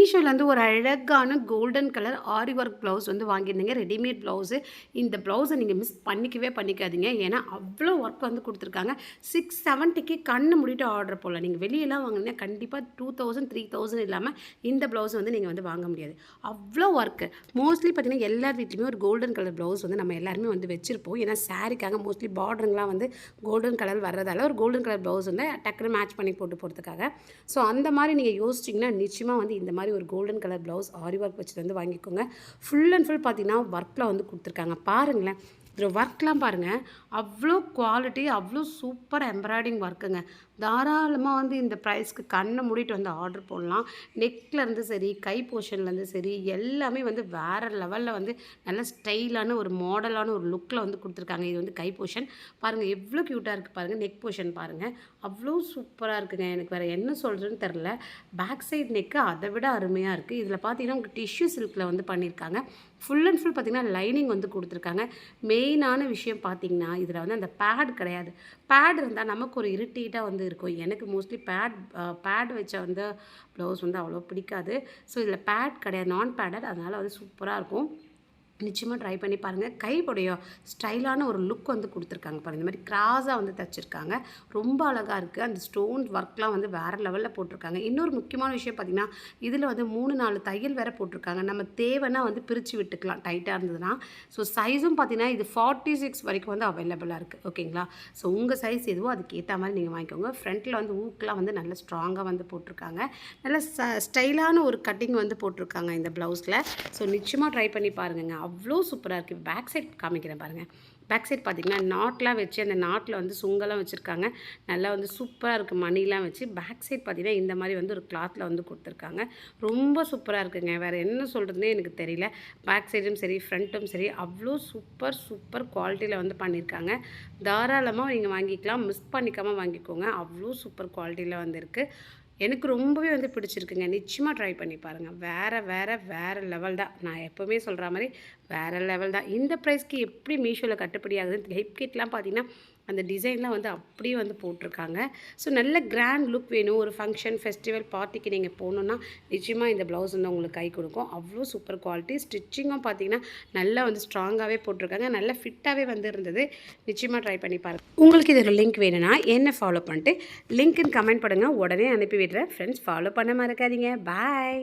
மீஷோலேருந்து ஒரு அழகான golden colour ஆரி work blouse வந்து வாங்கியிருந்தீங்க. Readymade blouse. இந்த ப்ளவுஸை நீங்கள் மிஸ் பண்ணிக்காதீங்க. ஏன்னா அவ்வளோ ஒர்க் வந்து கொடுத்துருக்காங்க. 670க்கு கண்ணை மூடிட்டு ஆர்டர் போடலாம். நீங்கள் வெளியெல்லாம் வாங்கினீங்கன்னா கண்டிப்பாக 2000 3000 இல்லாமல் இந்த ப்ளவுஸ் வந்து நீங்கள் வந்து வாங்க முடியாது. அவ்வளோ ஒர்க்கு. மோஸ்ட்லி பார்த்திங்கன்னா எல்லார் வீட்லேயுமே ஒரு கோல்டன் கலர் ப்ளவுஸ் வந்து நம்ம எல்லாருமே வந்து வச்சுருப்போம். ஏன்னா சாரிக்காக மோஸ்ட்லி பார்டருங்கலாம் வந்து கோல்டன் கலர் வர்றதால ஒரு கோல்டன் கலர் ப்ளவுஸ் வந்து டக்குனு மேட்ச் பண்ணி போட்டு போகிறதுக்காக. ஸோ அந்த மாதிரி நீங்கள் யோசிச்சிங்கன்னா நிச்சயமாக வந்து இந்த மாதிரி ஒரு கோல்டன் கலர் ப்ளவுஸ் ஆரி ஒர்க் வச்சுட்டு வந்து வாங்கிக்கோங்க. ஃபுல் அண்ட் ஃபுல் பார்த்தீங்கன்னா ஒர்க்கில் வந்து கொடுத்துருக்காங்க. பாருங்களேன், இதில் ஒர்க்லாம் பாருங்கள், அவ்வளோ குவாலிட்டி, அவ்வளோ சூப்பர் எம்ப்ராய்டிங் ஒர்க்குங்க. தாராளமாக வந்து இந்த ப்ரைஸ்க்கு கண்ணை மூடிட்டு வந்து ஆர்டர் போடலாம். நெக்லேருந்து சரி, கை போர்ஷன்லேருந்து சரி, எல்லாமே வந்து வேறு லெவலில் வந்து நல்ல ஸ்டைலான ஒரு மாடலான ஒரு லுக்கில் வந்து கொடுத்துருக்காங்க. இது வந்து கை போர்ஷன் பாருங்கள், எவ்வளோ க்யூட்டாக இருக்குது பாருங்கள். நெக் போர்ஷன் பாருங்கள், அவ்வளோ சூப்பராக இருக்குங்க. எனக்கு வேறு என்ன சொல்கிறதுன்னு தெரில. பேக் சைட் நெக்கு அதை விட அருமையாக இருக்குது. இதில் பார்த்தீங்கன்னா உங்களுக்கு டிஷ்யூ சில்கில் வந்து பண்ணியிருக்காங்க. ஃபுல் அண்ட் ஃபுல் பார்த்திங்கன்னா லைனிங் வந்து கொடுத்துருக்காங்க. மெயினான விஷயம் பார்த்திங்கன்னா இதில் வந்து அந்த பேட் கிடையாது. பேட் இருந்தால் நமக்கு ஒரு இரிட்டேட்டாக வந்து இருக்கும். எனக்கு மோஸ்ட்லி பேட் வச்ச வந்து ப்ளவுஸ் வந்து அவ்வளோ பிடிக்காது. ஸோ இதில் பேட் கிடையாது, நான் பேடட். அதனால் வந்து சூப்பராக இருக்கும். நிச்சயமாக ட்ரை பண்ணி பாருங்கள். கையுடைய ஸ்டைலான ஒரு லுக் வந்து கொடுத்துருக்காங்க பாருங்கள். இந்த மாதிரி கிராஸாக வந்து தைச்சிருக்காங்க. ரொம்ப அழகாக இருக்குது. அந்த ஸ்டோன் ஒர்க்லாம் வந்து வேறு லெவலில் போட்டிருக்காங்க. இன்னொரு முக்கியமான விஷயம் பார்த்திங்கன்னா இதில் வந்து 3-4 தையல் வேறு போட்டிருக்காங்க. நம்ம தேவைன்னா வந்து பிரித்து விட்டுக்கலாம் டைட்டாக இருந்ததுன்னா. ஸோ சைஸும் பார்த்திங்கன்னா இது 46 வரைக்கும் வந்து அவைலபிளாக இருக்குது. ஓகேங்களா? ஸோ உங்கள் சைஸ் எதுவோ அதுக்கேற்ற மாதிரி நீங்கள் வாங்கிக்கோங்க. ஃப்ரண்ட்டில் வந்து ஊக்கெலாம் வந்து நல்லா ஸ்ட்ராங்காக வந்து போட்டிருக்காங்க. நல்ல ஸ்டைலான ஒரு கட்டிங் வந்து போட்டிருக்காங்க இந்த ப்ளவுஸில். ஸோ நிச்சயமாக ட்ரை பண்ணி பாருங்கள். அவ்வளோ சூப்பராக இருக்குது. பேக் சைட் காமிக்கிறேன் பாருங்கள். பேக் சைட் பார்த்திங்கன்னா நாட்லாம் வச்சு அந்த நாட்டில் வந்து சுங்கெல்லாம் வச்சுருக்காங்க. நல்லா வந்து சூப்பராக இருக்குது. மணிலாம் வச்சு பேக் சைட் பார்த்திங்கன்னா இந்த மாதிரி வந்து ஒரு கிளாத்தில் வந்து கொடுத்துருக்காங்க. ரொம்ப சூப்பராக இருக்குங்க. வேறு என்ன சொல்கிறதுனே எனக்கு தெரியல. பேக் சைடும் சரி, ஃப்ரண்ட்டும் சரி, அவ்வளோ சூப்பர் குவாலிட்டியில் வந்து பண்ணியிருக்காங்க. தாராளமாக நீங்கள் வாங்கிக்கலாம். மிஸ் பண்ணிக்காமல் வாங்கிக்கோங்க. அவ்வளோ சூப்பர் குவாலிட்டியில் வந்து இருக்குது. எனக்கு ரொம்பவே வந்து பிடிச்சிருக்குங்க. நிச்சயமாக ட்ரை பண்ணி பாருங்கள். வேறு லெவல் தான். நான் எப்போவுமே சொல்கிற மாதிரி வேறு லெவல் தான். இந்த ப்ரைஸ்க்கு எப்படி மீஷோவில் கட்டுப்படி ஆகுதுன்னு ஹெல்ப் கிட்லாம் பார்த்திங்கன்னா அந்த டிசைன்லாம் வந்து அப்படியே வந்து போட்டிருக்காங்க. ஸோ நல்ல கிராண்ட் லுக் வேணும், ஒரு ஃபங்க்ஷன், ஃபெஸ்டிவல், பார்ட்டிக்கு நீங்கள் போகணுன்னா நிச்சயமாக இந்த ப்ளவுஸ் வந்து உங்களுக்கு கை கொடுக்கும். அவ்வளோ சூப்பர் குவாலிட்டி. ஸ்டிச்சிங்கும் பார்த்திங்கன்னா நல்லா வந்து ஸ்ட்ராங்காகவே போட்டிருக்காங்க. நல்லா ஃபிட்டாகவே வந்து இருந்தது. நிச்சயமாக ட்ரை பண்ணி பாருங்கள். உங்களுக்கு இதில் லிங்க் வேணும்னா என்ன ஃபாலோ பண்ணிட்டு லிங்க்குன்னு கமெண்ட் பண்ணுங்கள். உடனே அனுப்பி விடுறேன். ஃப்ரெண்ட்ஸ், ஃபாலோ பண்ண மறக்காதீங்க. பாய்.